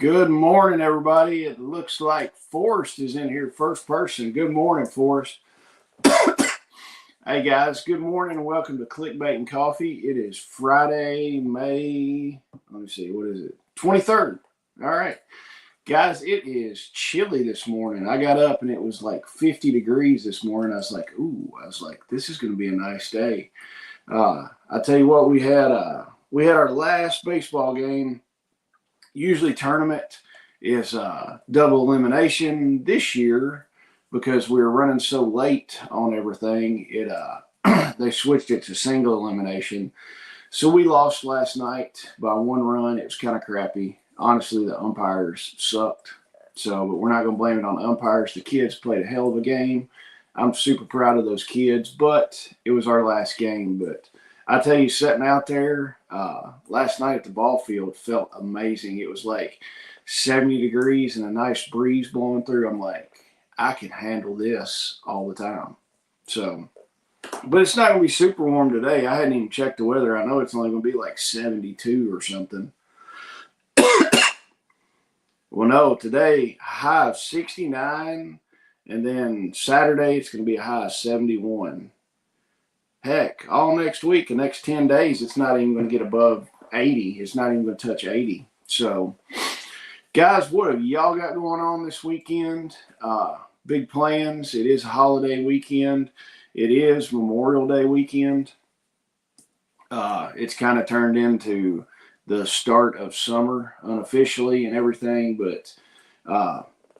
Good morning, everybody. It looks like Forrest is in here first person. Good morning, Forrest. Hey, guys. Good morning and welcome to Clickbait and Coffee. It is Friday, May, let me see, what is it? 23rd. All right. Guys, it is chilly this morning. I got up and it was like 50 degrees this morning. I was like, this is going to be a nice day. I tell you what, we had our last baseball game. Usually tournament is double elimination. This year, because we were running so late on everything, they switched it to single elimination. So we lost last night by 1 run. It was kind of crappy. Honestly, the umpires sucked. But we're not going to blame it on the umpires. The kids played a hell of a game. I'm super proud of those kids, but it was our last game. But I tell you, sitting out there last night at the ball field felt amazing. It was like 70 degrees and a nice breeze blowing through. I'm like, I can handle this all the time. But it's not going to be super warm today. I hadn't even checked the weather. I know it's only going to be like 72 or something. Well, no, today, high of 69, and then Saturday, it's going to be a high of 71. Heck, all next week, the next 10 days, it's not even going to get above 80. It's not even going to touch 80. So, guys, what have y'all got going on this weekend? Big plans. It is a holiday weekend. It is Memorial Day weekend. It's kind of turned into the start of summer unofficially and everything, but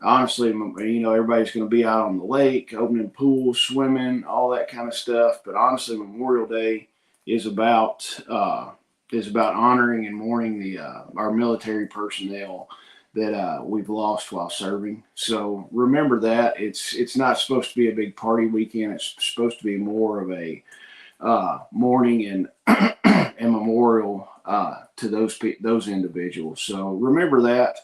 honestly, everybody's going to be out on the lake, opening pools, swimming, all that kind of stuff. But honestly, Memorial Day is about honoring and mourning our military personnel that we've lost while serving. So remember that it's not supposed to be a big party weekend. It's supposed to be more of a mourning and and memorial to those individuals. So remember that.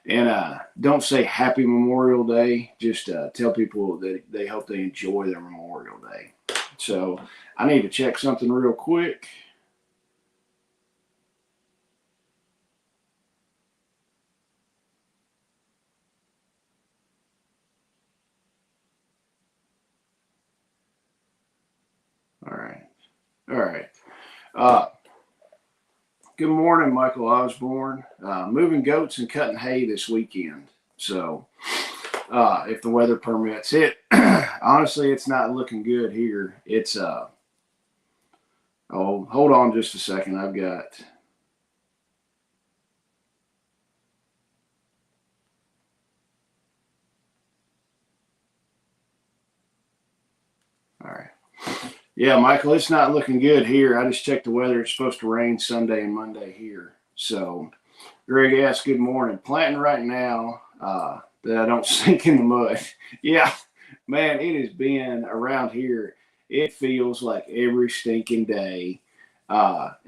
And don't say Happy Memorial Day. Just tell people that they hope they enjoy their Memorial Day. So I need to check something real quick. All right. Good morning, Michael Osborne. Moving goats and cutting hay this weekend. So if the weather permits it. Honestly, it's not looking good here. It's hold on just a second. I've got all right. Yeah, Michael, it's not looking good here. I just checked the weather. It's supposed to rain Sunday and Monday here. So Greg asked, good morning. Planting right now that I don't sink in the mud. Yeah, man, it has been around here. It feels like every stinking day that,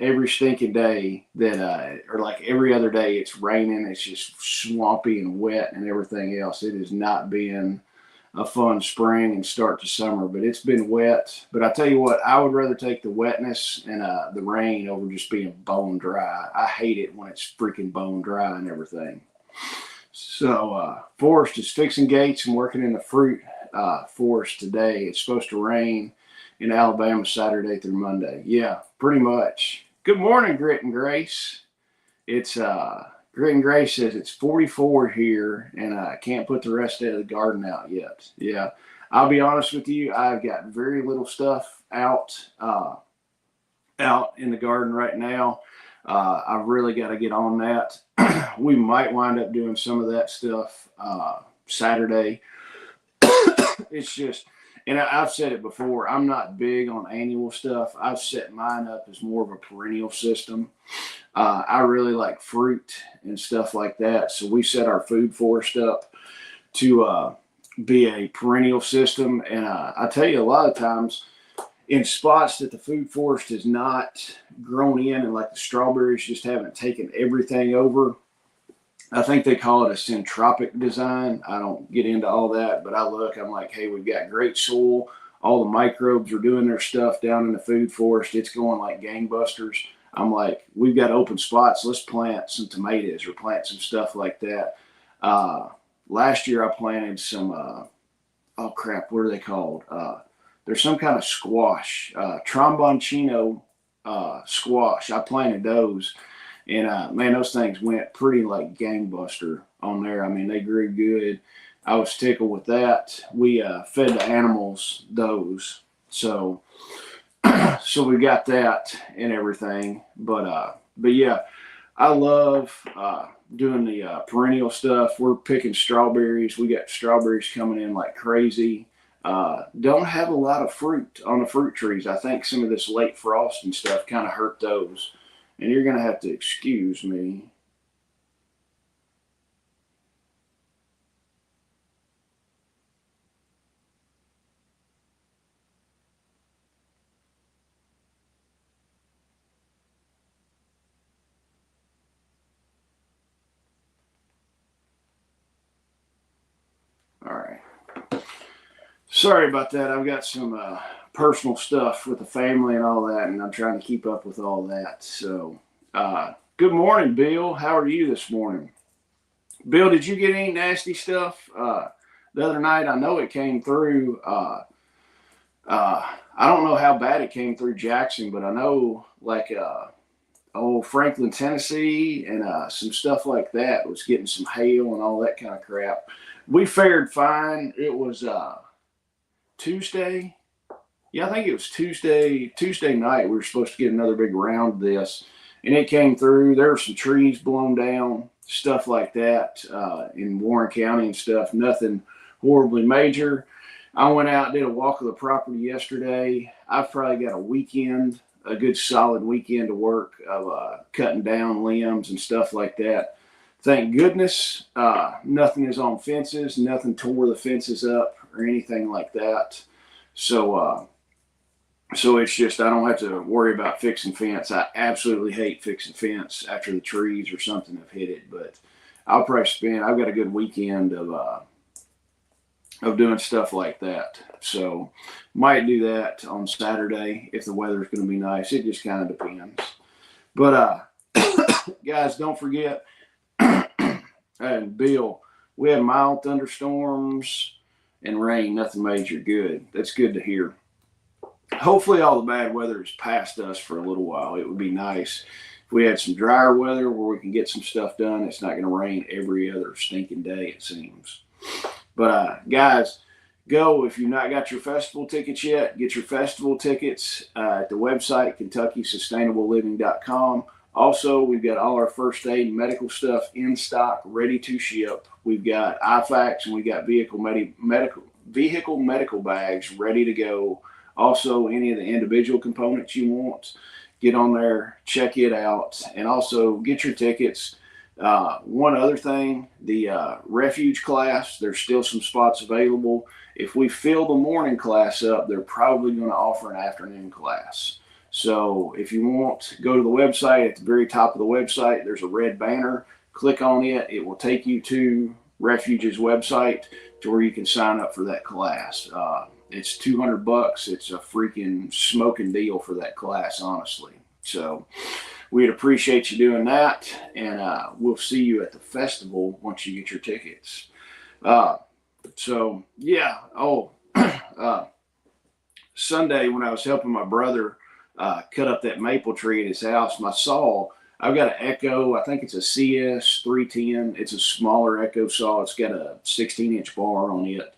or like every other day, it's raining. It's just swampy and wet and everything else. It has not been a fun spring and start to summer, but it's been wet. But I tell you what, I would rather take the wetness and the rain over just being bone dry. I hate it when it's freaking bone dry and everything. So Forrest is fixing gates and working in the fruit forest today. It's supposed to rain in Alabama Saturday through Monday. Yeah, pretty much. Good morning, Grit and Grace. It's Grit and Grace says it's 44 here, and I can't put the rest of the garden out yet. Yeah, I'll be honest with you. I've got very little stuff out in the garden right now. I've really got to get on that. We might wind up doing some of that stuff Saturday. It's just, and I've said it before, I'm not big on annual stuff. I've set mine up as more of a perennial system. I really like fruit and stuff like that. So we set our food forest up to be a perennial system. And I tell you, a lot of times in spots that the food forest is not grown in, and like the strawberries just haven't taken everything over, I think they call it a centropic design. I don't get into all that, but I'm like, hey, we've got great soil. All the microbes are doing their stuff down in the food forest. It's going like gangbusters. I'm like, we've got open spots. Let's plant some tomatoes or plant some stuff like that. Last year I planted some, oh crap, what are they called? There's some kind of squash, tromboncino squash. I planted those, and man, those things went pretty like gangbuster on there. I mean, they grew good. I was tickled with that. We fed the animals those, so so we got that and everything. But yeah, I love doing the perennial stuff. We're picking strawberries. We got strawberries coming in like crazy. Don't have a lot of fruit on the fruit trees. I think some of this late frost and stuff kind of hurt those. And you're going to have to excuse me. All right. Sorry about that. I've got some personal stuff with the family and all that, and I'm trying to keep up with all that. So, good morning, Bill. How are you this morning? Bill, did you get any nasty stuff the other night? I know it came through. I don't know how bad it came through Jackson, but I know like Franklin, Tennessee, and some stuff like that was getting some hail and all that kind of crap. We fared fine. It was Tuesday. Yeah, I think it was Tuesday night. We were supposed to get another big round of this, and it came through. There were some trees blown down, stuff like that in Warren County and stuff. Nothing horribly major. I went out and did a walk of the property yesterday. I've probably got a good solid weekend to work of cutting down limbs and stuff like that. Thank goodness, nothing is on fences. Nothing tore the fences up or anything like that. So it's just I don't have to worry about fixing fence. I absolutely hate fixing fence after the trees or something have hit it. But I've got a good weekend of doing stuff like that. So might do that on Saturday if the weather's going to be nice. It just kind of depends. But guys, don't forget, and Bill, we had mild thunderstorms and rain, nothing major. Good. That's good to hear. Hopefully all the bad weather is past us for a little while. It would be nice if we had some drier weather where we can get some stuff done. It's not going to rain every other stinking day, it seems. But guys, go if you've not got your festival tickets yet. Get your festival tickets at the website KentuckySustainableLiving.com. Also, we've got all our first aid and medical stuff in stock, ready to ship. We've got IFACs and we got vehicle medical bags ready to go. Also, any of the individual components you want, get on there, check it out, and also get your tickets. One other thing, the refuge class, there's still some spots available. If we fill the morning class up, they're probably going to offer an afternoon class. So if you want, go to the website. At the very top of the website, there's a red banner. Click on it. It will take you to Refuge's website to where you can sign up for that class. It's $200. It's a freaking smoking deal for that class, honestly. So we'd appreciate you doing that, and we'll see you at the festival once you get your tickets. So yeah. Sunday when I was helping my brother cut up that maple tree at his house, my saw, I've got an Echo. I think it's a CS 310. It's a smaller Echo saw. It's got a 16-inch bar on it.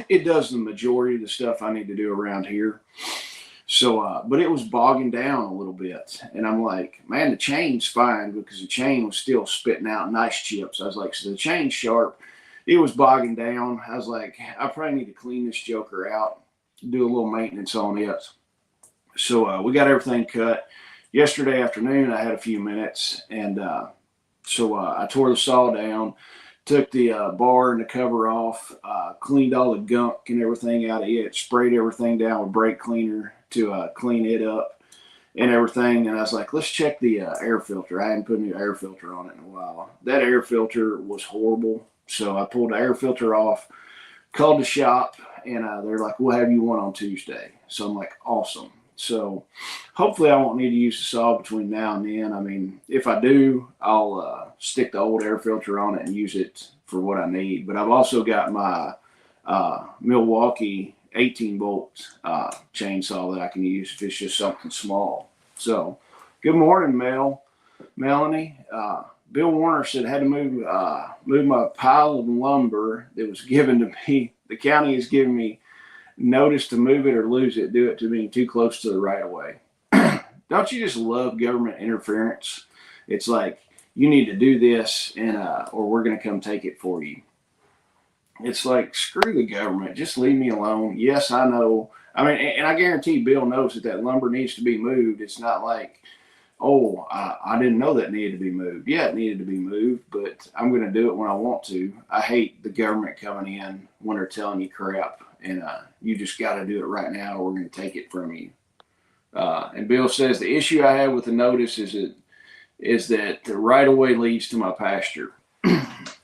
It does the majority of the stuff I need to do around here. So, but it was bogging down a little bit. And I'm like, man, the chain's fine because the chain was still spitting out nice chips. I was like, so the chain's sharp. It was bogging down. I was like, I probably need to clean this joker out, do a little maintenance on it. So we got everything cut. Yesterday afternoon, I had a few minutes. And so I tore the saw down, took the bar and the cover off, cleaned all the gunk and everything out of it, sprayed everything down with brake cleaner to clean it up and everything. And I was like, let's check the air filter. I hadn't put a new air filter on it in a while. That air filter was horrible. So I pulled the air filter off, called the shop, and they're like, we'll have you one on Tuesday. So I'm like, awesome. So hopefully I won't need to use the saw between now and then. I mean, if I do, I'll stick the old air filter on it and use it for what I need. But I've also got my Milwaukee 18-volt chainsaw that I can use if it's just something small. So good morning, Melanie. Bill Warner said I had to move my pile of lumber that was given to me. The county has given me notice to move it or lose it, do it to being too close to the right of way. Don't you just love government interference? It's like, you need to do this and or we're going to come take it for you. It's like, screw the government, just leave me alone. Yes, I know. I mean, and I guarantee Bill knows that lumber needs to be moved. It's not like, oh, I didn't know that needed to be moved. Yeah, it needed to be moved, but I'm going to do it when I want to. I hate the government coming in when they're telling you crap, and you just got to do it right now or we're going to take it from you. And Bill says the issue I have with the notice is that the right of way leads to my pasture.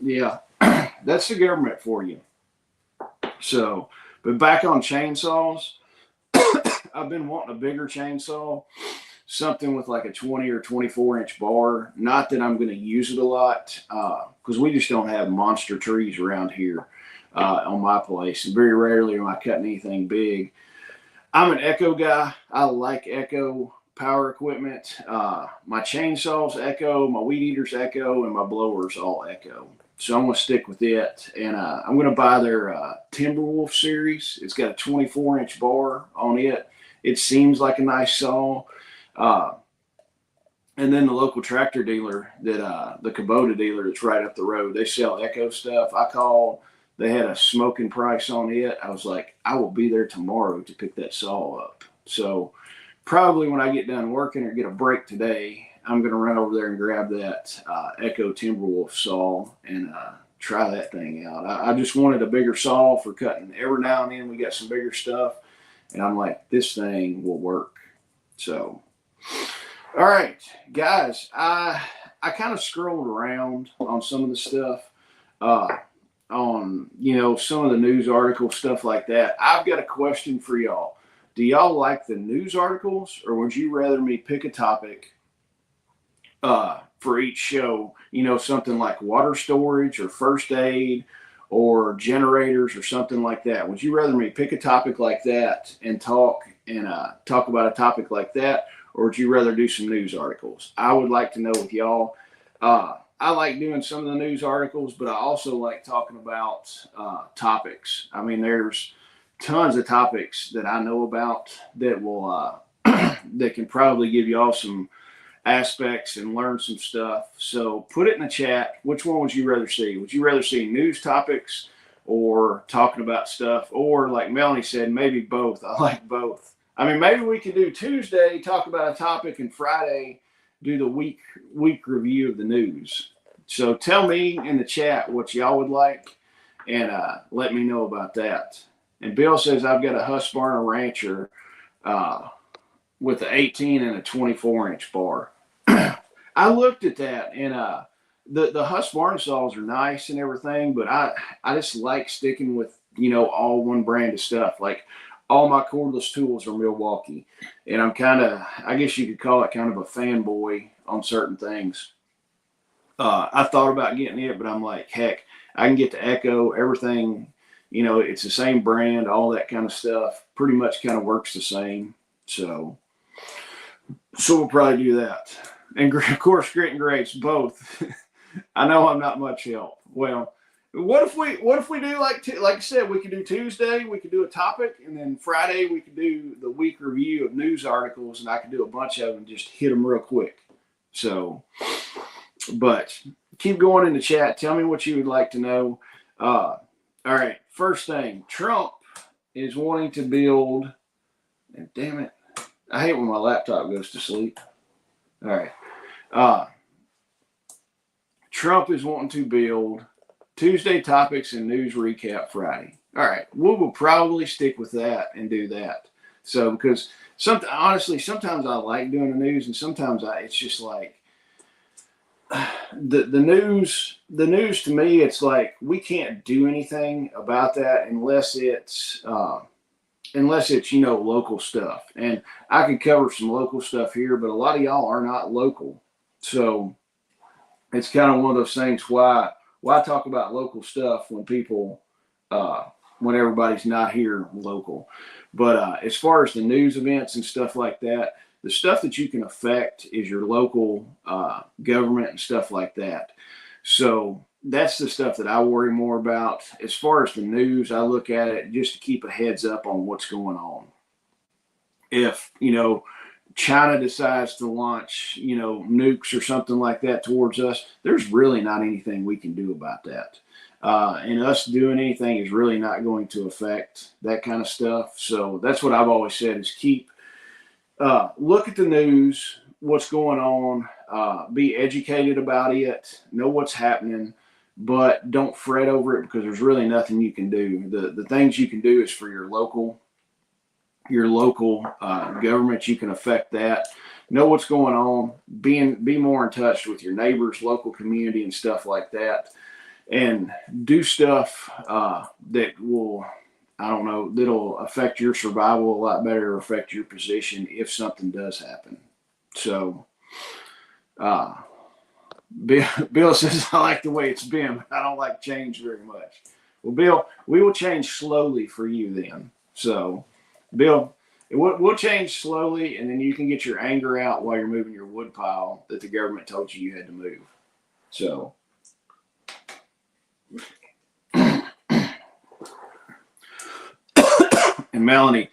Yeah, that's the government for you. So, but back on chainsaws, I've been wanting a bigger chainsaw, something with like a 20 or 24-inch bar. Not that I'm going to use it a lot, because we just don't have monster trees around here on my place. And very rarely am I cutting anything big. I'm an Echo guy. I like Echo power equipment. My chainsaw's Echo, my weed eater's Echo, and my blower's all Echo. So I'm going to stick with it. And I'm going to buy their Timberwolf series. It's got a 24-inch bar on it. It seems like a nice saw. And then the local tractor dealer, that the Kubota dealer that's right up the road, they sell Echo stuff. I called. They had a smoking price on it. I was like, I will be there tomorrow to pick that saw up. So probably when I get done working or get a break today, I'm going to run over there and grab that Echo Timberwolf saw and try that thing out. I just wanted a bigger saw for cutting. Every now and then we got some bigger stuff, and I'm like, this thing will work. So, all right, guys, I kind of scrolled around on some of the stuff. On, some of the news articles, stuff like that. I've got a question for y'all. Do y'all like the news articles, or would you rather me pick a topic for each show? Something like water storage or first aid or generators or something like that. Would you rather me pick a topic like that and talk about a topic like that, or would you rather do some news articles? I would like to know with y'all. I like doing some of the news articles, but I also like talking about topics. I mean, there's tons of topics that I know about that will that can probably give you all some aspects and learn some stuff. So put it in the chat. Which one would you rather see? Would you rather see news topics or talking about stuff? Or like Melanie said, maybe both. I like both. I mean, maybe we could do Tuesday, talk about a topic, and Friday do the week review of the news. So tell me in the chat what y'all would like, and let me know about that. And Bill says I've got a Husqvarna Rancher with an 18 and a 24-inch bar. I looked at that, and the Husqvarna saws are nice and everything, but I just like sticking with all one brand of stuff. Like, all my cordless tools are Milwaukee, and I'm I guess you could call it kind of a fanboy on certain things. I thought about getting it, but I'm like, heck, I can get the Echo, everything, it's the same brand, all that kind of stuff, pretty much kind of works the same. So we'll probably do that. And of course, Grit and Grapes, both. I know I'm not much help. Well, what if we do like I said, we could do Tuesday, we could do a topic, and then Friday we could do the week review of news articles, and I could do a bunch of them, just hit them real quick. So, but keep going in the chat. Tell me what you would like to know. All right, first thing, Trump is wanting to build, and damn it, I hate when my laptop goes to sleep. All right, Trump is wanting to build Tuesday topics and news recap Friday. All right, we will probably stick with that and do that. So, because honestly, sometimes I like doing the news, and sometimes it's just like the news. The news to me, it's like we can't do anything about that unless it's unless it's, local stuff. And I could cover some local stuff here, but a lot of y'all are not local. So it's kind of one of those things why talk about local stuff when people when everybody's not here local. But as far as the news events and stuff like that, the stuff that you can affect is your local government and stuff like that. So that's the stuff that I worry more about. As far as the news, I look at it just to keep a heads up on what's going on. If, China decides to launch, nukes or something like that towards us, there's really not anything we can do about that. And us doing anything is really not going to affect that kind of stuff. So that's what I've always said is look at the news, what's going on, be educated about it, know what's happening, but don't fret over it because there's really nothing you can do. The things you can do is for your local government. You can affect that. Know what's going on. Be more in touch with your neighbors, local community, and stuff like that, and do stuff that will, that'll affect your survival a lot better, or affect your position if something does happen. So, Bill says, I like the way it's been, but I don't like change very much. Well, Bill, we will change slowly for you then. So, Bill, we'll change slowly, and then you can get your anger out while you're moving your wood pile that the government told you had to move. So, and Melanie,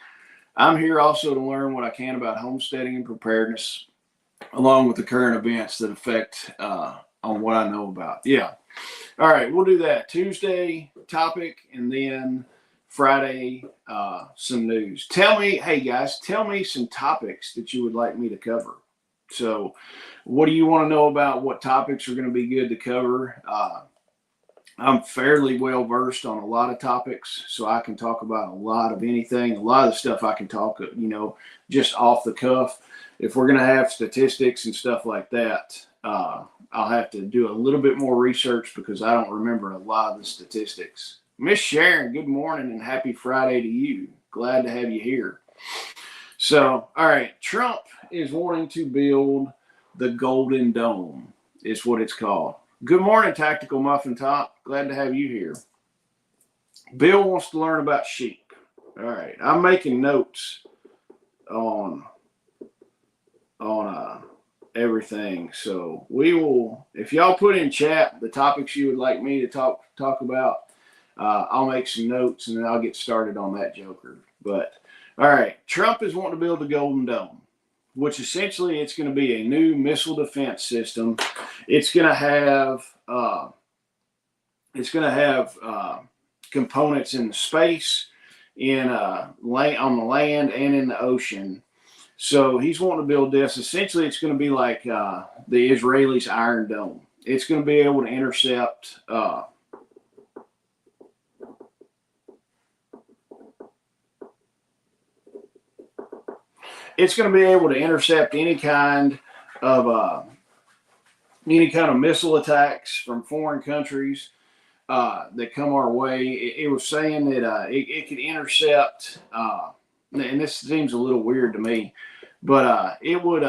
I'm here also to learn what I can about homesteading and preparedness, along with the current events that affect on what I know about. Yeah. All right, we'll do that. Tuesday topic, and then Friday some news. Hey guys, tell me some topics that you would like me to cover. So what do you want to know about? What topics are going to be good to cover? I'm fairly well versed on a lot of topics, so I can talk about a lot of anything. A lot of the stuff I can talk, just off the cuff. If we're going to have statistics and stuff like that, I'll have to do a little bit more research because I don't remember a lot of the statistics. Miss Sharon, good morning and happy Friday to you. Glad to have you here. So, all right, Trump is wanting to build the Golden Dome, is what it's called. Good morning, Tactical Muffin Top. Glad to have you here. Bill wants to learn about sheep. All right, I'm making notes on everything. So we will, if y'all put in chat the topics you would like me to talk about, I'll make some notes and then I'll get started on that joker. But all right, Trump is wanting to build a Golden Dome, which essentially it's going to be a new missile defense system. It's going to have components in the space, on the land, and in the ocean. So he's wanting to build this. Essentially, it's going to be like the Israelis' Iron Dome. It's going to be able to intercept. It's going to be able to intercept any kind of missile attacks from foreign countries that come our way. It was saying that it could intercept, and this seems a little weird to me, but it would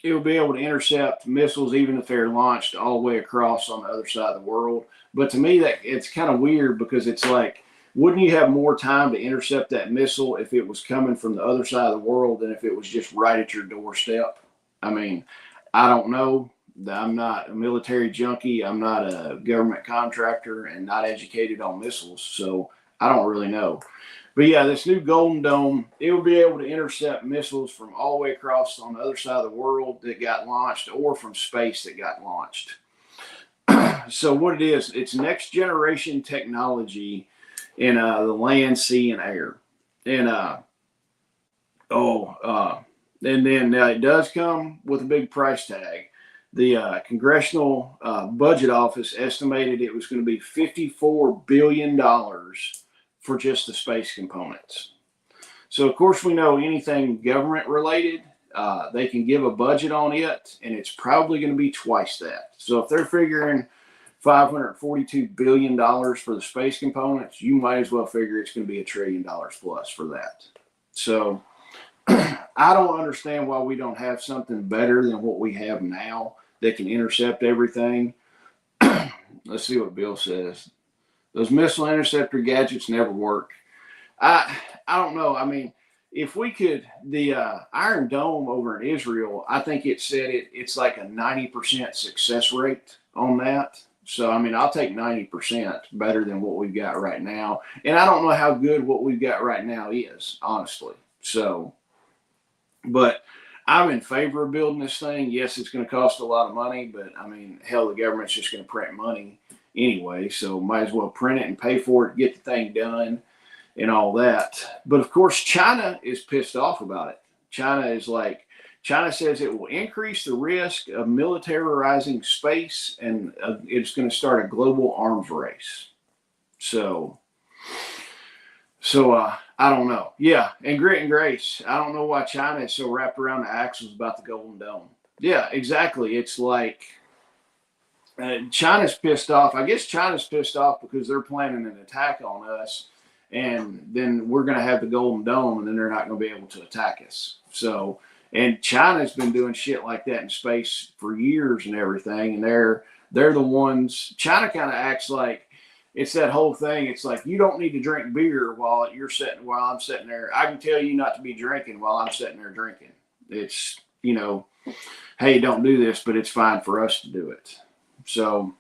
be able to intercept missiles even if they're launched all the way across on the other side of the world. But to me, that it's kind of weird because it's like, wouldn't you have more time to intercept that missile if it was coming from the other side of the world than if it was just right at your doorstep? I mean, I don't know. I'm not a military junkie. I'm not a government contractor and not educated on missiles. So I don't really know. But yeah, this new Golden Dome, it will be able to intercept missiles from all the way across on the other side of the world that got launched or from space that got launched. So what it is, it's next generation technology in the land, sea, and air. And then it does come with a big price tag. The Congressional Budget Office estimated it was going to be $54 billion for just the space components. So, of course, we know anything government related, they can give a budget on it, and it's probably going to be twice that. So if they're figuring $542 billion for the space components, you might as well figure it's going to be $1 trillion plus for that. So I don't understand why we don't have something better than what we have now that can intercept everything. Let's see what Bill says. Those missile interceptor gadgets never work. I don't know. I mean, if we could, the Iron Dome over in Israel, I think it said it's like a 90% success rate on that. So, I mean, I'll take 90% better than what we've got right now. And I don't know how good what we've got right now is, honestly. So, but I'm in favor of building this thing. Yes, it's going to cost a lot of money, but I mean, hell, the government's just going to print money anyway. So might as well print it and pay for it, get the thing done and all that. But of course, China is pissed off about it. China says it will increase the risk of militarizing space, and it's going to start a global arms race. So I don't know. Yeah, and Grit and Grace, I don't know why China is so wrapped around the axles about the Golden Dome. Yeah, exactly. It's like China's pissed off. I guess China's pissed off because they're planning an attack on us, and then we're going to have the Golden Dome, and then they're not going to be able to attack us. So, and China's been doing shit like that in space for years and everything, and they're the ones. China kind of acts like it's that whole thing. It's like, you don't need to drink beer while I'm sitting there. I can tell you not to be drinking while I'm sitting there drinking. It's, hey, don't do this, but it's fine for us to do it. So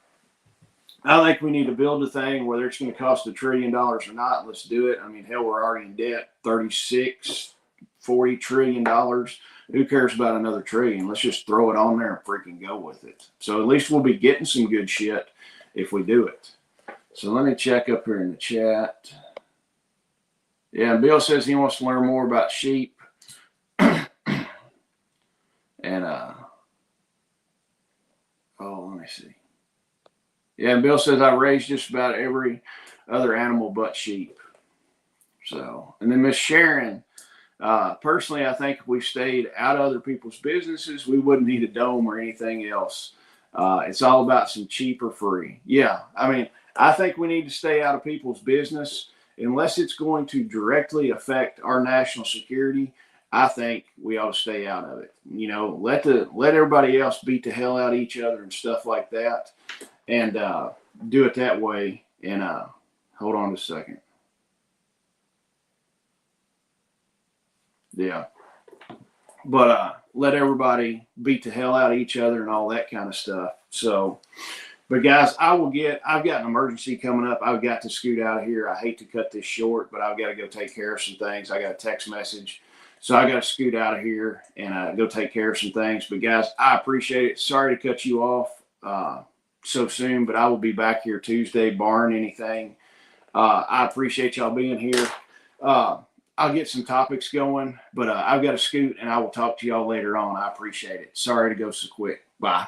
I think we need to build a thing, whether it's going to cost $1 trillion or not. Let's do it. I mean, hell, we're already in debt, $40 trillion. Who cares about another trillion? Let's just throw it on there and freaking go with it. So at least we'll be getting some good shit if we do it. So let me check up here in the chat. Yeah, Bill says he wants to learn more about sheep. And let me see. Yeah, Bill says I raised just about every other animal but sheep. So, and then Miss Sharon, personally, I think if we stayed out of other people's businesses, we wouldn't need a dome or anything else. It's all about some cheap or free. Yeah, I mean, I think we need to stay out of people's business unless it's going to directly affect our national security. I think we ought to stay out of it. Let everybody else beat the hell out of each other and stuff like that, and do it that way. And hold on a second. Yeah, but let everybody beat the hell out of each other and all that kind of stuff. So, but guys, I've got an emergency coming up. I've got to scoot out of here. I hate to cut this short, but I've got to go take care of some things. I got a text message. So I got to scoot out of here and go take care of some things. But guys, I appreciate it. Sorry to cut you off so soon, but I will be back here Tuesday, barring anything. I appreciate y'all being here. I'll get some topics going, but I've got to scoot, and I will talk to y'all later on. I appreciate it. Sorry to go so quick. Bye.